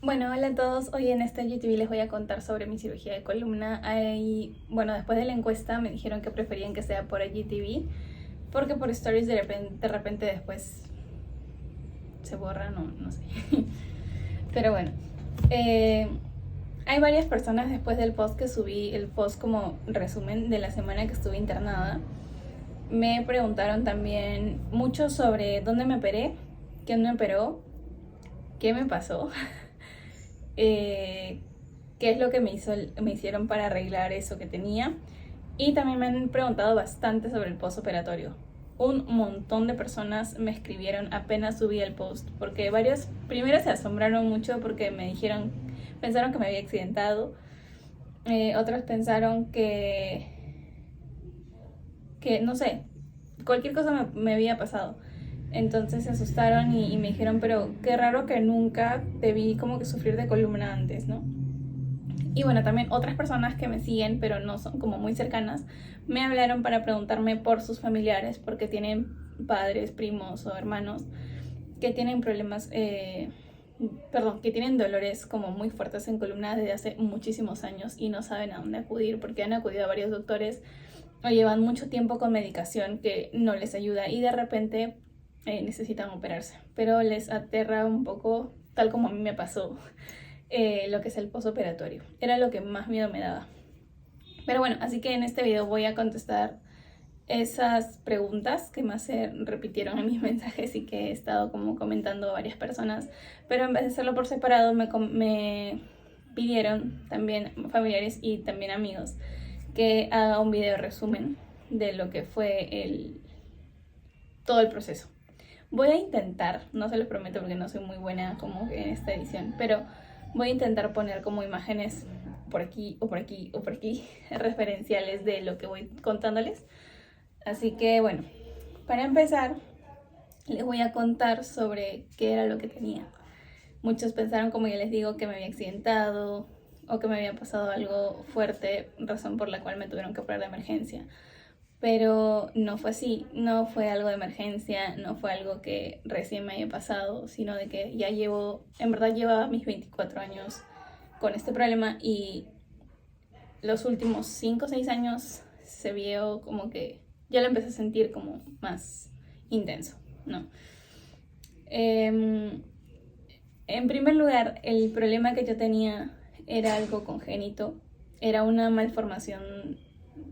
Bueno, hola a todos. Hoy en este IGTV les voy a contar sobre mi cirugía de columna. Después de la encuesta me dijeron que preferían que sea por IGTV porque por stories de repente después se borra, no sé. Pero bueno, eh, hay varias personas después del post que subí, el post como resumen de la semana que estuve internada. Me preguntaron también mucho sobre dónde me operé, quién me operó, qué me pasó. eh, qué es lo que me hicieron para arreglar eso que tenía. Y también me han preguntado bastante sobre el postoperatorio. Un montón de personas me escribieron apenas subí el post, porque varios primero se asombraron mucho porque pensaron que me había accidentado. Otros pensaron que no sé, cualquier cosa me había pasado. Entonces se asustaron y me dijeron, pero qué raro que nunca te vi como que sufrir de columna antes, ¿no? Y bueno, también otras personas que me siguen, pero no son como muy cercanas, me hablaron para preguntarme por sus familiares, porque tienen padres, primos o hermanos que tienen que tienen dolores como muy fuertes en columna desde hace muchísimos años y no saben a dónde acudir porque han acudido a varios doctores o llevan mucho tiempo con medicación que no les ayuda y de repente necesitan operarse, pero les aterra un poco, tal como a mí me pasó, lo que es el postoperatorio. Era lo que más miedo me daba. Pero bueno, así que en este video voy a contestar esas preguntas que más se repitieron en mis mensajes y que he estado como comentando a varias personas, pero en vez de hacerlo por separado me pidieron también familiares y también amigos que haga un video resumen de lo que fue todo el proceso. Voy a intentar, no se los prometo porque no soy muy buena como en esta edición, pero voy a intentar poner como imágenes por aquí o por aquí o por aquí referenciales de lo que voy contándoles. Así que bueno, para empezar les voy a contar sobre qué era lo que tenía. Muchos pensaron, como ya les digo, que me había accidentado o que me había pasado algo fuerte, razón por la cual me tuvieron que operar de emergencia. Pero no fue así, no fue algo de emergencia, no fue algo que recién me haya pasado, sino de que en verdad llevaba mis 24 años con este problema y los últimos 5 o 6 años se vio como que ya lo empecé a sentir como más intenso, ¿no? En primer lugar, el problema que yo tenía era algo congénito, era una malformación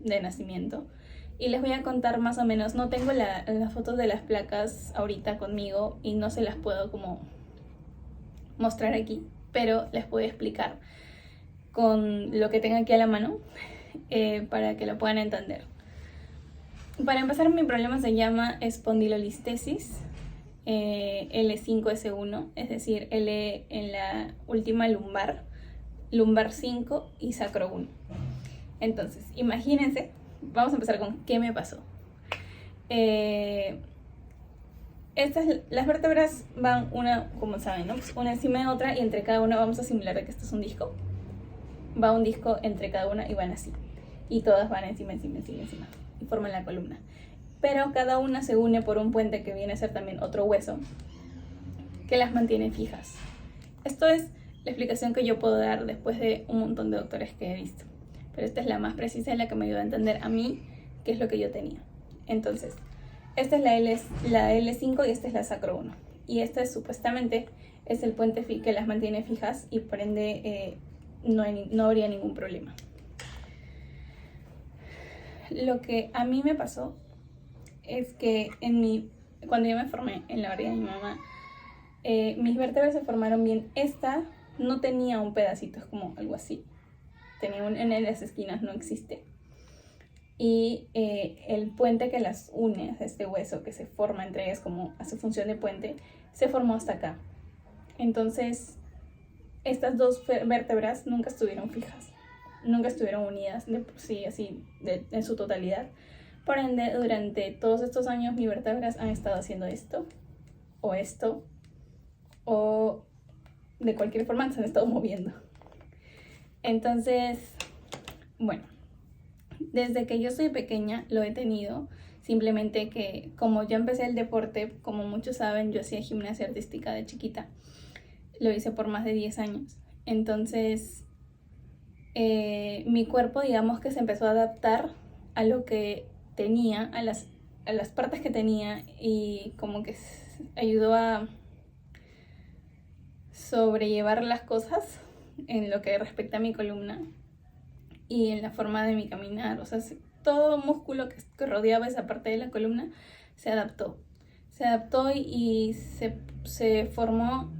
de nacimiento. Y les voy a contar más o menos, no tengo las fotos de las placas ahorita conmigo y no se las puedo como mostrar aquí, pero les puedo explicar con lo que tenga aquí a la mano para que lo puedan entender. Para empezar, mi problema se llama espondilolistesis L5S1, es decir, L en la última lumbar 5 y sacro 1. Entonces, imagínense, vamos a empezar con qué me pasó. Las vértebras van una, como saben, ¿no? Pues una encima de otra y entre cada una vamos a simular que esto es un disco. Va un disco entre cada una y van así. Y todas van encima y forman la columna. Pero cada una se une por un puente que viene a ser también otro hueso que las mantiene fijas. Esto es la explicación que yo puedo dar después de un montón de doctores que he visto. Pero esta es la más precisa y la que me ayuda a entender a mí qué es lo que yo tenía. Entonces, esta es la L5 y esta es la sacro 1. Y esta supuestamente es el puente que las mantiene fijas y por ende no habría ningún problema. Lo que a mí me pasó es que cuando yo me formé en la barriga de mi mamá, mis vértebras se formaron bien. Esta no tenía un pedacito, es como algo así. Tenía en las esquinas, no existe. Y el puente que las une, este hueso que se forma entre ellas, como hace función de puente, se formó hasta acá. Entonces, estas dos vértebras nunca estuvieron fijas, nunca estuvieron unidas de por sí, así, en su totalidad. Por ende, durante todos estos años, mis vértebras han estado haciendo esto, o de cualquier forma se han estado moviendo. Entonces, bueno, desde que yo soy pequeña lo he tenido, simplemente que como yo empecé el deporte, como muchos saben, yo hacía gimnasia artística de chiquita. lo hice por más de 10 años. Entonces, mi cuerpo, digamos que se empezó a adaptar a lo que tenía, a las partes que tenía, y como que ayudó a sobrellevar las cosas en lo que respecta a mi columna y en la forma de mi caminar. O sea, todo músculo que rodeaba esa parte de la columna se adaptó. Se adaptó y se formó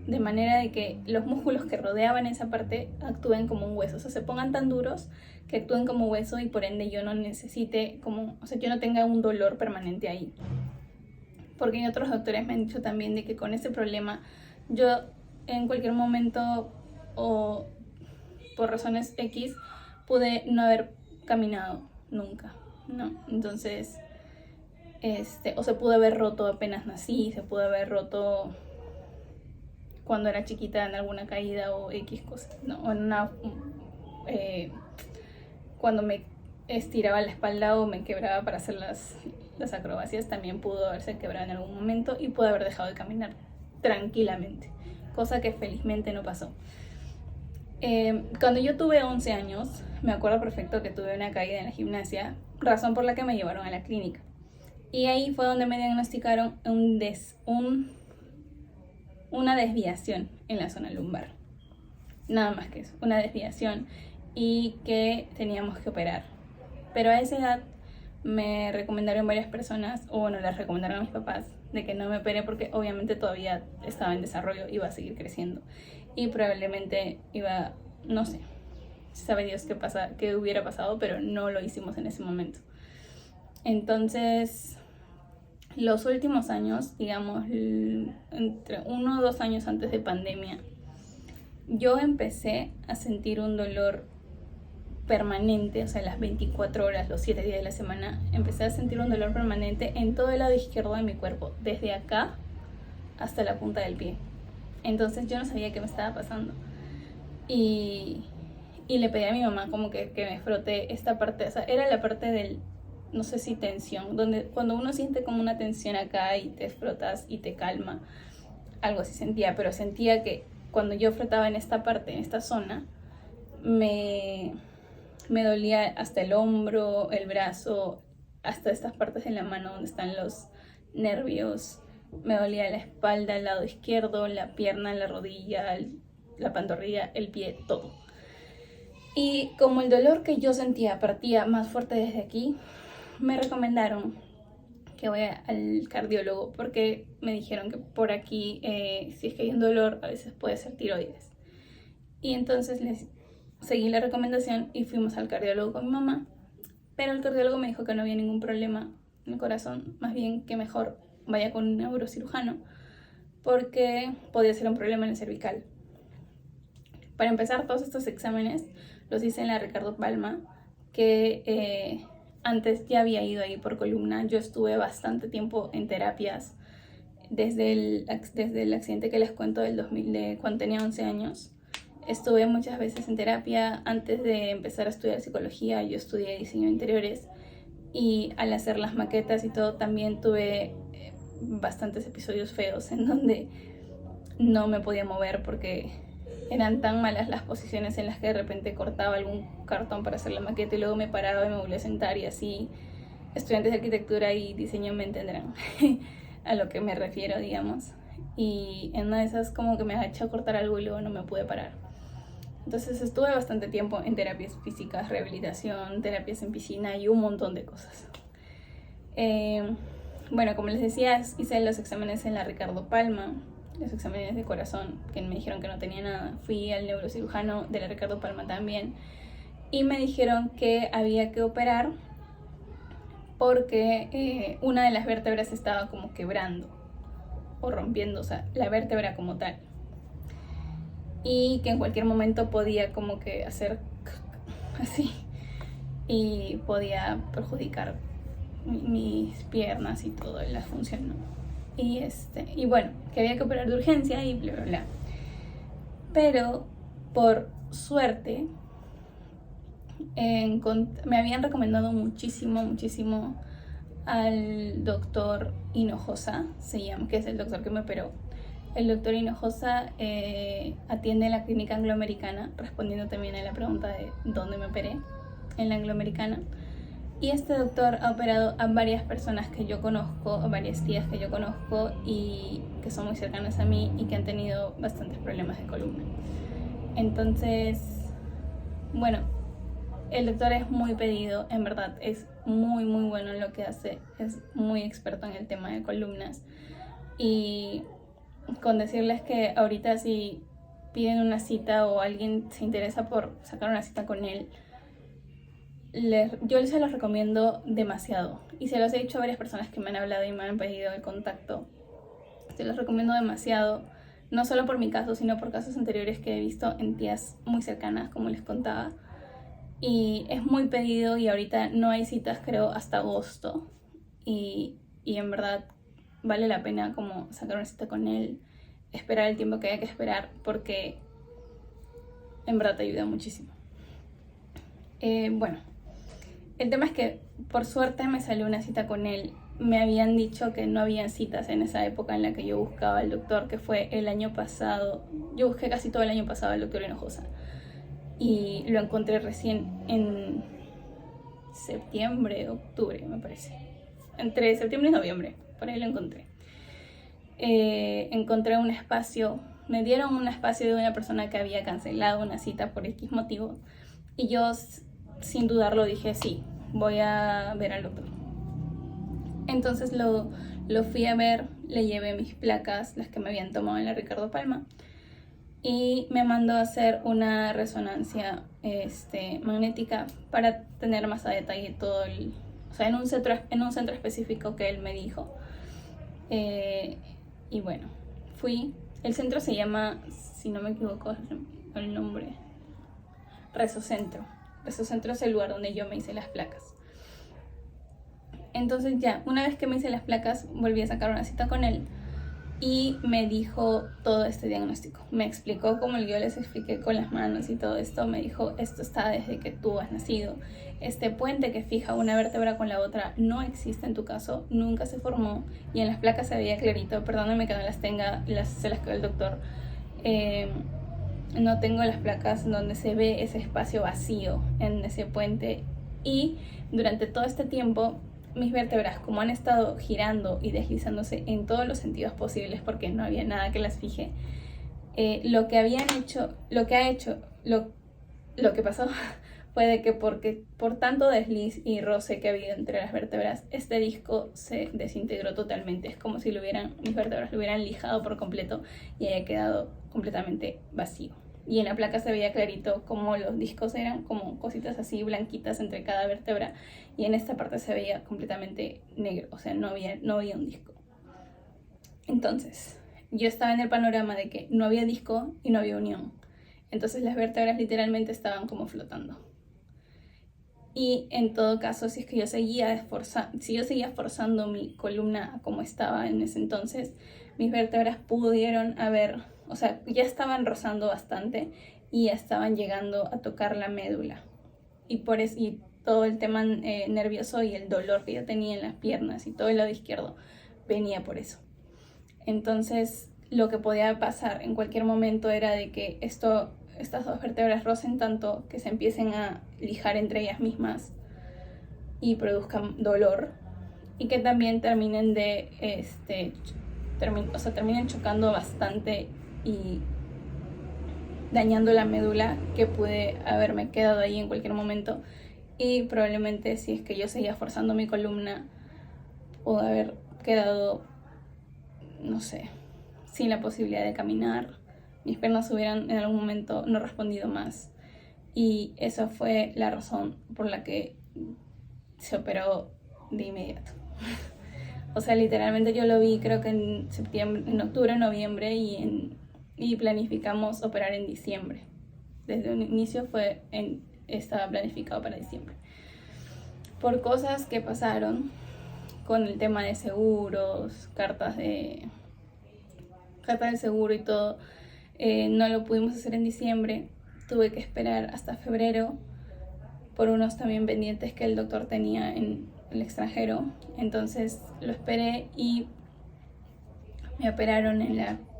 de manera de que los músculos que rodeaban esa parte actúen como un hueso. O sea, se pongan tan duros que actúen como hueso, y por ende yo no necesite yo no tenga un dolor permanente ahí. Porque otros doctores me han dicho también de que con ese problema yo en cualquier momento o por razones X pude no haber caminado nunca, ¿no? Entonces, o se pudo haber roto apenas nací, se pudo haber roto cuando era chiquita en alguna caída o X cosas, ¿no? O en cuando me estiraba la espalda o me quebraba para hacer las acrobacias, también pudo haberse quebrado en algún momento y pude haber dejado de caminar tranquilamente, cosa que felizmente no pasó. Cuando yo tuve 11 años, me acuerdo perfecto que tuve una caída en la gimnasia, razón por la que me llevaron a la clínica. Y ahí fue donde me diagnosticaron una desviación en la zona lumbar. Nada más que eso, una desviación, y que teníamos que operar. Pero a esa edad me recomendaron varias personas, o bueno, les recomendaron a mis papás de que no me opere porque obviamente todavía estaba en desarrollo, iba a seguir creciendo y probablemente iba, no sé, sabe Dios qué hubiera pasado, pero no lo hicimos en ese momento. Entonces, los últimos años, digamos, entre 1 o 2 años antes de pandemia, yo empecé a sentir un dolor permanente, o sea, las 24 horas, los 7 días de la semana, empecé a sentir un dolor permanente en todo el lado izquierdo de mi cuerpo, desde acá hasta la punta del pie. Entonces yo no sabía qué me estaba pasando. Y le pedí a mi mamá como que me frote esta parte, o sea, era la parte del, no sé si tensión, donde cuando uno siente como una tensión acá y te frotas y te calma, algo así sentía, pero sentía que cuando yo frotaba en esta parte, en esta zona, me dolía hasta el hombro, el brazo, hasta estas partes de la mano donde están los nervios. Me dolía la espalda, el lado izquierdo, la pierna, la rodilla, la pantorrilla, el pie, todo. Y como el dolor que yo sentía partía más fuerte desde aquí, me recomendaron que vaya al cardiólogo, porque me dijeron que por aquí, si es que hay un dolor, a veces puede ser tiroides. Y entonces seguí la recomendación y fuimos al cardiólogo con mi mamá, pero el cardiólogo me dijo que no había ningún problema en el corazón, más bien que mejor vaya con un neurocirujano porque podía ser un problema en el cervical. Para empezar, todos estos exámenes los hice en la Ricardo Palma, que antes ya había ido ahí por columna. Yo estuve bastante tiempo en terapias desde el accidente que les cuento del 2000, cuando tenía 11 años. Estuve muchas veces en terapia. Antes de empezar a estudiar psicología, yo estudié diseño de interiores, y al hacer las maquetas y todo también tuve bastantes episodios feos en donde no me podía mover porque eran tan malas las posiciones en las que de repente cortaba algún cartón para hacer la maqueta y luego me paraba y me volvía a sentar, y así. Estudiantes de arquitectura y diseño me entenderán a lo que me refiero, digamos. Y en una de esas como que me agaché a cortar algo y luego no me pude parar. Entonces estuve bastante tiempo en terapias físicas, rehabilitación, terapias en piscina y un montón de cosas. Bueno, como les decía, hice los exámenes en la Ricardo Palma, los exámenes de corazón, que me dijeron que no tenía nada. Fui al neurocirujano de la Ricardo Palma también, y me dijeron que había que operar porque una de las vértebras estaba como quebrando o rompiendo, o sea, la vértebra como tal, y que en cualquier momento podía como que hacer así y podía perjudicar mis piernas y todo, la función, ¿no? Y bueno, que había que operar de urgencia y bla bla bla. Pero por suerte me habían recomendado muchísimo al doctor Hinojosa, se llama, que es el doctor que me operó. El doctor Hinojosa atiende en la clínica angloamericana, respondiendo también a la pregunta de dónde me operé, en la angloamericana. Y este doctor ha operado a varias personas que yo conozco, a varias tías que yo conozco y que son muy cercanas a mí y que han tenido bastantes problemas de columna. Entonces, bueno, el doctor es muy pedido, en verdad, es muy bueno en lo que hace, es muy experto en el tema de columnas. Y con decirles que ahorita si piden una cita o alguien se interesa por sacar una cita con él, yo se los recomiendo demasiado. Y se los he dicho a varias personas que me han hablado y me han pedido el contacto. Se los recomiendo demasiado, no solo por mi caso, sino por casos anteriores que he visto en tías muy cercanas, como les contaba. Y es muy pedido y ahorita no hay citas, creo, hasta agosto. Y en verdad vale la pena como sacar una cita con él, esperar el tiempo que haya que esperar, porque en verdad te ayuda muchísimo. Bueno, el tema es que por suerte me salió una cita con él. Me habían dicho que no habían citas en esa época en la que yo buscaba al doctor, que fue el año pasado. Yo busqué casi todo el año pasado al doctor Hinojosa y lo encontré recién en septiembre, octubre, me parece. Entre septiembre y noviembre, por ahí lo encontré. Encontré un espacio, me dieron un espacio de una persona que había cancelado una cita por X motivo y yo sin dudarlo dije sí, voy a ver al doctor. Entonces lo fui a ver, le llevé mis placas, las que me habían tomado en la Ricardo Palma, y me mandó a hacer una resonancia magnética para tener más a detalle todo o sea, en un centro específico que él me dijo. Y bueno, fui. El centro se llama, si no me equivoco, el nombre, Resocentro. Resocentro es el lugar donde yo me hice las placas. Entonces ya, una vez que me hice las placas, volví a sacar una cita con él y me dijo todo este diagnóstico. Me explicó como yo les expliqué con las manos y todo esto. Me dijo, esto está desde que tú has nacido. Este puente que fija una vértebra con la otra no existe en tu caso, nunca se formó. Y en las placas se veía clarito. Perdóname que no las tenga, se las quedó el doctor. No tengo las placas donde se ve ese espacio vacío en ese puente. Y durante todo este tiempo mis vértebras, como han estado girando y deslizándose en todos los sentidos posibles porque no había nada que las fije, lo que pasó fue de que por tanto desliz y roce que ha habido entre las vértebras, este disco se desintegró totalmente. Es como si mis vértebras lo hubieran lijado por completo y haya quedado completamente vacío. Y en la placa se veía clarito como los discos eran como cositas así blanquitas entre cada vértebra, y en esta parte se veía completamente negro, o sea, no había un disco. Entonces, yo estaba en el panorama de que no había disco y no había unión. Entonces las vértebras literalmente estaban como flotando. Y en todo caso, si yo seguía forzando mi columna como estaba en ese entonces, mis vértebras pudieron haber, o sea, ya estaban rozando bastante y ya estaban llegando a tocar la médula. Y por eso, y todo el tema nervioso y el dolor que yo tenía en las piernas y todo el lado izquierdo venía por eso. Entonces, lo que podía pasar en cualquier momento era de que estas dos vértebras rocen tanto que se empiecen a lijar entre ellas mismas y produzcan dolor, y que también terminen terminen chocando bastante y dañando la médula, que pude haberme quedado ahí en cualquier momento. Y probablemente, si es que yo seguía forzando mi columna, pude haber quedado, no sé, sin la posibilidad de caminar. Mis piernas hubieran en algún momento no respondido más. Y esa fue la razón por la que se operó de inmediato. O sea, literalmente yo lo vi creo que en octubre, noviembre, y planificamos operar en diciembre. Desde un inicio estaba planificado para diciembre. Por cosas que pasaron con el tema de seguros, cartas del seguro y todo, no lo pudimos hacer en diciembre. Tuve que esperar hasta febrero por unos también pendientes que el doctor tenía en el extranjero. Entonces lo esperé y me operaron en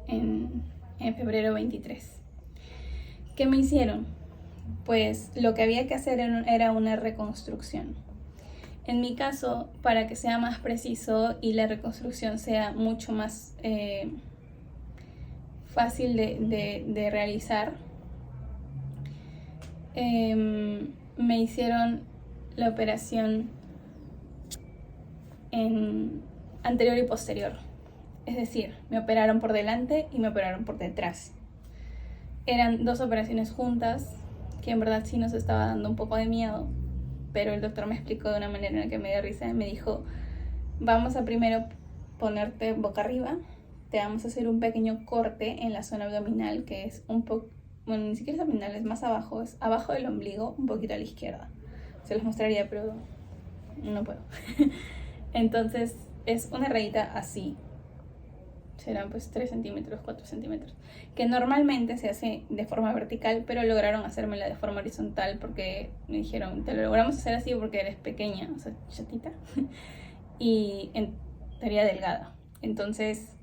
en febrero 23. ¿Qué me hicieron? Pues lo que había que hacer era una reconstrucción. En mi caso, para que sea más preciso y la reconstrucción sea mucho más fácil de realizar, me hicieron la operación en anterior y posterior. Es decir, me operaron por delante y me operaron por detrás. Eran 2 operaciones juntas, que en verdad sí nos estaba dando un poco de miedo, pero el doctor me explicó de una manera en la que me dio risa. Me dijo, vamos a primero ponerte boca arriba, te vamos a hacer un pequeño corte en la zona abdominal, que es un poco, bueno, ni siquiera es abdominal, es más abajo, es abajo del ombligo, un poquito a la izquierda. Se los mostraría, pero no puedo. Entonces es una rayita así, serán pues 3 centímetros, 4 centímetros, que normalmente se hace de forma vertical, pero lograron hacérmela de forma horizontal porque me dijeron, te lo logramos hacer así porque eres pequeña, o sea, chatita, y en teoría delgada. Entonces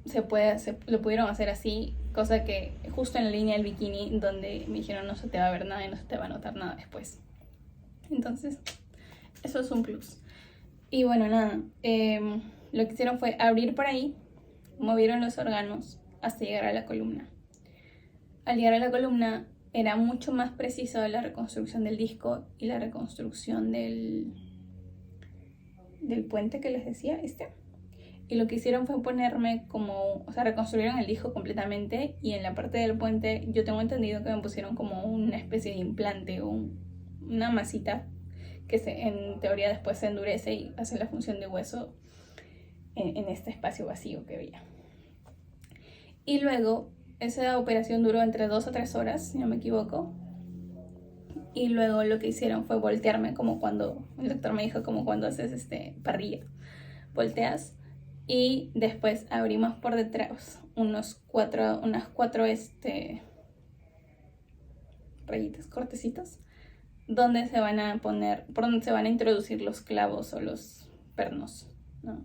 lo pudieron hacer así, cosa que justo en la línea del bikini, donde me dijeron no se te va a ver nada y no se te va a notar nada después. Entonces, eso es un plus. Y bueno, nada, lo que hicieron fue abrir por ahí, movieron los órganos hasta llegar a la columna. Al llegar a la columna era mucho más preciso la reconstrucción del disco y la reconstrucción del puente que les decía, Y lo que hicieron fue ponerme como, o sea, reconstruyeron el disco completamente, y en la parte del puente yo tengo entendido que me pusieron como una especie de implante o una masita que en teoría después se endurece y hace la función de hueso en este espacio vacío que había. Y luego esa operación duró entre 2 o 3 horas, si no me equivoco. Y luego lo que hicieron fue voltearme, como cuando el doctor me dijo, como cuando haces parrilla, volteas. Y después abrimos por detrás unas cuatro rayitas, cortecitos, donde se van a poner, por donde se van a introducir los clavos o los pernos, ¿no?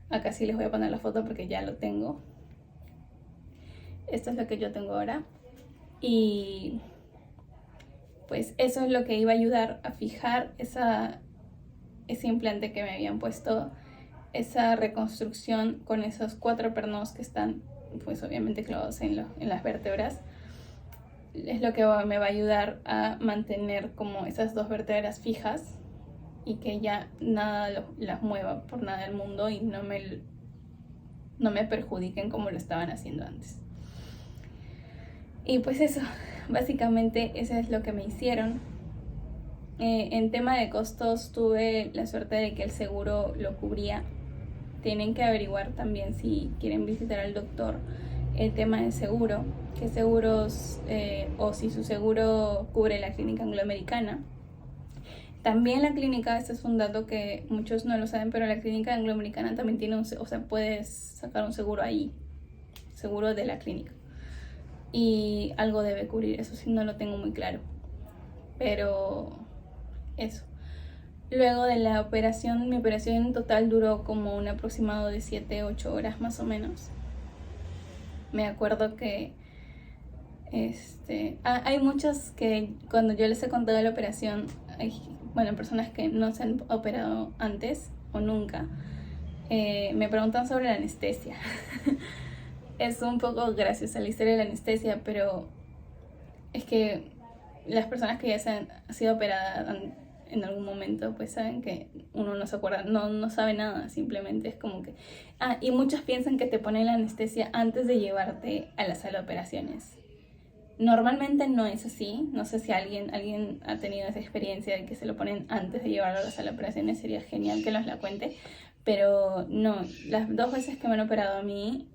Acá sí les voy a poner la foto porque ya lo tengo. Esto es lo que yo tengo ahora. Y pues eso es lo que iba a ayudar a fijar ese implante que me habían puesto, esa reconstrucción con esos 4 pernos que están pues obviamente clavados en las vértebras. Es lo que me va a ayudar a mantener como esas 2 vértebras fijas y que ya nada las mueva por nada del mundo y no me perjudiquen como lo estaban haciendo antes. Y pues eso, básicamente eso es lo que me hicieron. En tema de costos tuve la suerte de que el seguro lo cubría. Tienen que averiguar también si quieren visitar al doctor el tema del seguro, qué seguros o si su seguro cubre la clínica angloamericana. También la clínica, este es un dato que muchos no lo saben, pero la clínica angloamericana también tiene puedes sacar un seguro ahí, seguro de la clínica. Y algo debe cubrir, eso sí no lo tengo muy claro. Pero eso. Luego de la operación, mi operación en total duró como un aproximado de 7-8 horas más o menos. Me acuerdo que hay muchos que cuando yo les he contado la operación, personas que no se han operado antes o nunca, me preguntan sobre la anestesia. Es un poco graciosa la historia de la anestesia, pero es que las personas que ya se han sido operadas en algún momento pues saben que uno no se acuerda, no sabe nada, simplemente es como que... y muchos piensan que te ponen la anestesia antes de llevarte a la sala de operaciones. Normalmente no es así, no sé si alguien ha tenido esa experiencia de que se lo ponen antes de llevarlo a la sala de operaciones, sería genial que nos la cuente, pero no, las 2 veces que me han operado a mí,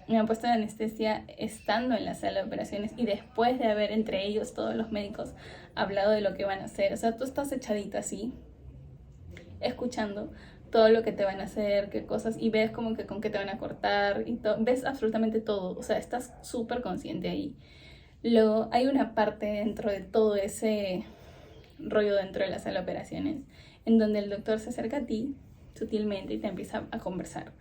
me han puesto la anestesia estando en la sala de operaciones y después de haber entre ellos, todos los médicos, hablado de lo que van a hacer. O sea, tú estás echadita así, escuchando todo lo que te van a hacer, qué cosas, y ves como que con qué te van a cortar, y ves absolutamente todo, o sea, estás súper consciente ahí. Luego hay una parte dentro de todo ese rollo dentro de la sala de operaciones, en donde el doctor se acerca a ti sutilmente y te empieza a conversar.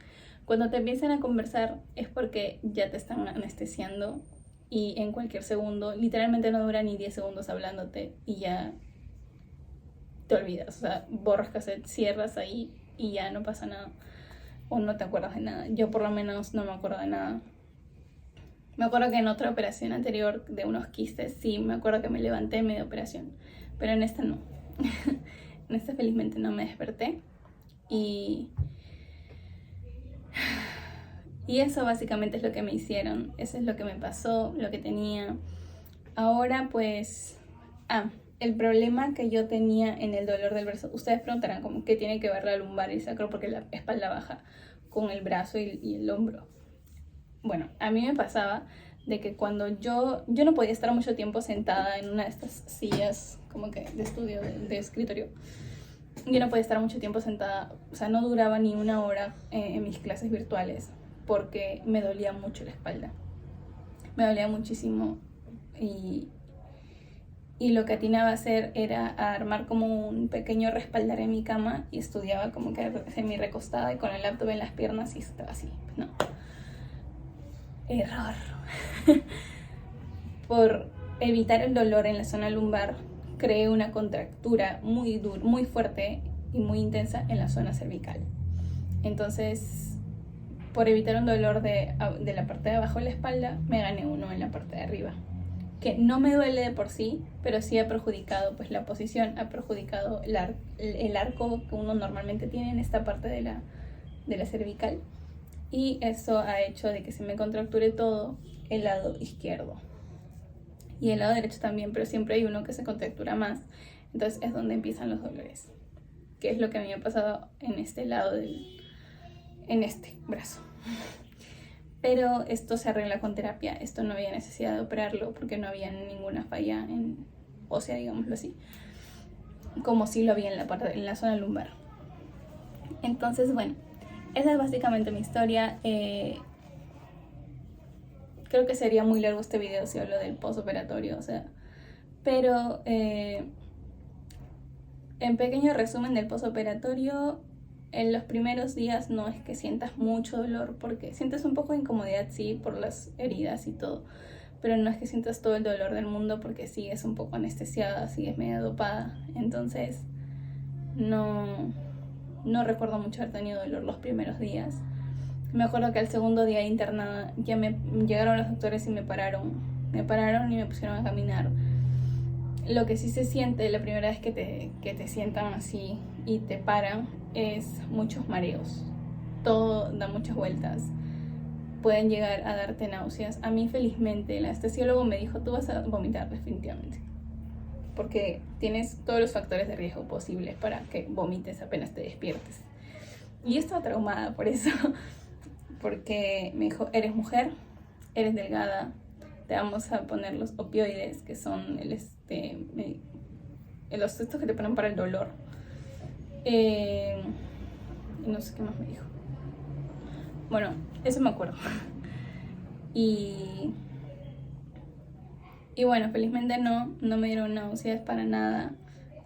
Cuando te empiezan a conversar es porque ya te están anestesiando y en cualquier segundo, literalmente no dura ni 10 segundos hablándote y ya te olvidas. O sea, borras cassette, cierras ahí y ya no pasa nada. O no te acuerdas de nada. Yo por lo menos no me acuerdo de nada. Me acuerdo que en otra operación anterior de unos quistes, sí, me acuerdo que me levanté en media operación. Pero en esta no. En esta felizmente no me desperté. Y eso básicamente es lo que me hicieron. Eso es lo que me pasó, lo que tenía. Ahora pues... el problema que yo tenía en el dolor del brazo. Ustedes preguntarán como qué tiene que ver la lumbar y el sacro porque la espalda baja con el brazo y el hombro. Bueno, a mí me pasaba de que cuando yo no podía estar mucho tiempo sentada en una de estas sillas como que de estudio, de escritorio. Yo no podía estar mucho tiempo sentada, o sea, no duraba ni una hora en mis clases virtuales porque me dolía mucho la espalda. Me dolía muchísimo y lo que atinaba a hacer era a armar como un pequeño respaldar en mi cama y estudiaba como que semi recostada y con el laptop en las piernas y estaba así, no. Error. Por evitar el dolor en la zona lumbar, creé una contractura muy fuerte y muy intensa en la zona cervical. Entonces, por evitar un dolor de la parte de abajo de la espalda, me gané uno en la parte de arriba. Que no me duele de por sí, pero sí ha perjudicado pues la posición, ha perjudicado el arco que uno normalmente tiene en esta parte de la cervical. Y eso ha hecho de que se me contracture todo el lado izquierdo. Y el lado derecho también, pero siempre hay uno que se contractura más. Entonces es donde empiezan los dolores. Que es lo que a mí me ha pasado en este lado en este brazo. Pero esto se arregla con terapia. Esto no había necesidad de operarlo porque no había ninguna falla ósea, digámoslo así. Como sí lo había en la zona lumbar. Entonces, bueno, esa es básicamente mi historia. Creo que sería muy largo este video si hablo del postoperatorio, o sea. Pero en pequeño resumen del postoperatorio, en los primeros días no es que sientas mucho dolor, porque sientes un poco de incomodidad, sí, por las heridas y todo, pero no es que sientas todo el dolor del mundo porque sigues un poco anestesiada, sigues medio dopada. Entonces no recuerdo mucho haber tenido dolor los primeros días. Me acuerdo que al segundo día internada ya me llegaron los doctores y me pararon y me pusieron a caminar. Lo que sí se siente la primera vez que te sientan así y te paran es muchos mareos. Todo da muchas vueltas. Pueden llegar a darte náuseas. A mí felizmente el anestesiólogo me dijo: tú vas a vomitar definitivamente, porque tienes todos los factores de riesgo posibles para que vomites apenas te despiertes. Y yo estaba traumada por eso, porque me dijo: eres mujer, eres delgada, te vamos a poner los opioides, que son los estos que te ponen para el dolor. Y no sé qué más me dijo. Bueno, eso me acuerdo. Y bueno, felizmente no me dieron náuseas para nada.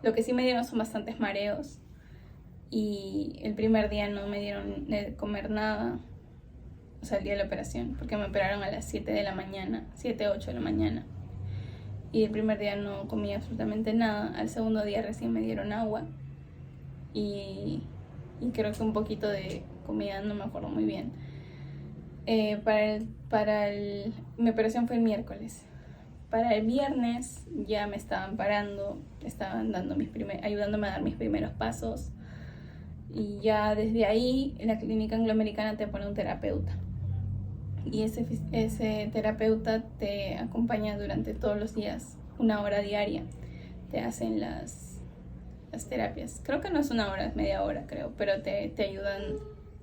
Lo que sí me dieron son bastantes mareos. Y el primer día no me dieron de comer nada. O sea, el día de la operación, porque me operaron a las 7 de la mañana, 7, 8 de la mañana. Y el primer día no comí absolutamente nada. Al segundo día recién me dieron agua. Y creo que un poquito de comida, no me acuerdo muy bien. Mi operación fue el miércoles. Para el viernes ya me estaban parando, estaban ayudándome a dar mis primeros pasos. Y ya desde ahí, en la clínica angloamericana te pone un terapeuta. Y ese terapeuta te acompaña durante todos los días, 1 hora diaria. Te hacen las terapias. Creo que no es 1 hora, es media hora, creo, pero te ayudan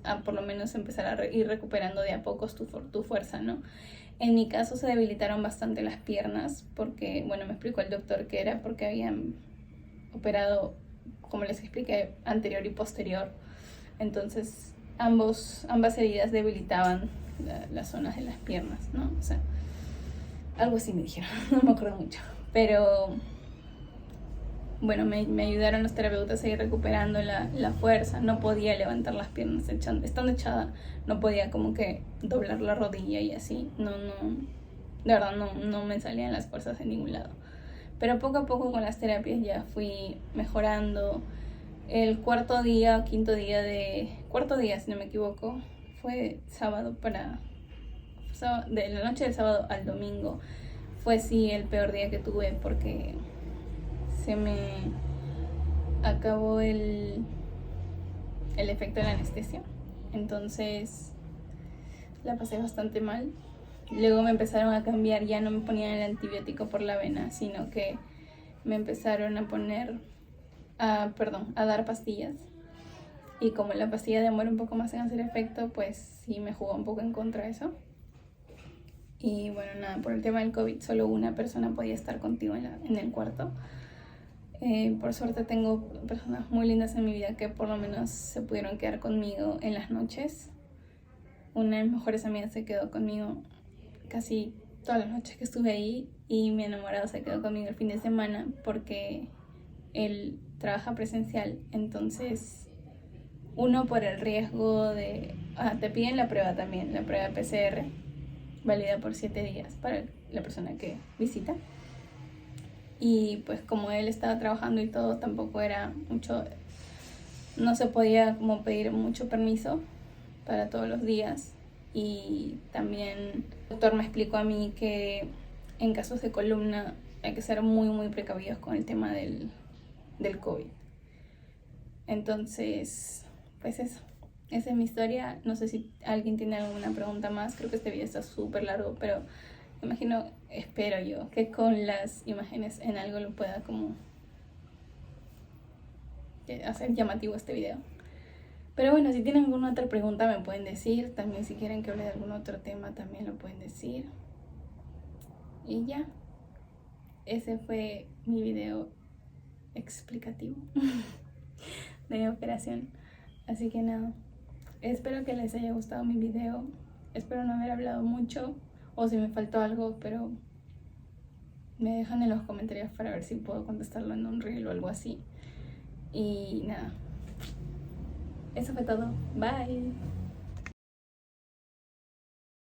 a por lo menos empezar a ir recuperando de a pocos tu fuerza, ¿no? En mi caso se debilitaron bastante las piernas porque, bueno, me explicó el doctor que era porque habían operado, como les expliqué, anterior y posterior. Entonces ambas heridas debilitaban las zonas de las piernas, ¿no? O sea, algo así me dijeron, no me acuerdo mucho. Pero bueno, me ayudaron los terapeutas a ir recuperando la fuerza. No podía levantar las piernas estando echada, no podía como que doblar la rodilla y así. No, de verdad no me salían las fuerzas en ningún lado. Pero poco a poco con las terapias ya fui mejorando. El cuarto día si no me equivoco, fue de la noche del sábado al domingo. Fue sí el peor día que tuve porque se me acabó el efecto de la anestesia. Entonces la pasé bastante mal. Luego me empezaron a cambiar, ya no me ponían el antibiótico por la vena, sino que me empezaron a dar pastillas. Y como la pastilla demora un poco más en hacer efecto, pues sí me jugó un poco en contra de eso. Y bueno, nada, por el tema del COVID solo una persona podía estar contigo en el cuarto. Por suerte tengo personas muy lindas en mi vida que por lo menos se pudieron quedar conmigo en las noches. Una de mis mejores amigas se quedó conmigo casi todas las noches que estuve ahí, y mi enamorado se quedó conmigo el fin de semana porque él trabaja presencial. Entonces, uno, por el riesgo te piden la prueba también, la prueba PCR, válida por 7 días para la persona que visita. Y pues como él estaba trabajando y todo, tampoco era mucho, no se podía como pedir mucho permiso para todos los días. Y también el doctor me explicó a mí que en casos de columna hay que ser muy muy precavidos con el tema del COVID. Entonces, pues eso, esa es mi historia. No sé si alguien tiene alguna pregunta más. Creo que este video está súper largo, pero espero yo que con las imágenes en algo lo pueda como hacer llamativo este video. Pero bueno, si tienen alguna otra pregunta me pueden decir. También si quieren que hable de algún otro tema también lo pueden decir. Y ya, ese fue mi video explicativo de mi operación. Así que nada, espero que les haya gustado mi video. Espero no haber hablado mucho o si me faltó algo, pero me dejan en los comentarios para ver si puedo contestarlo en un reel o algo así. Y nada, eso fue todo. Bye.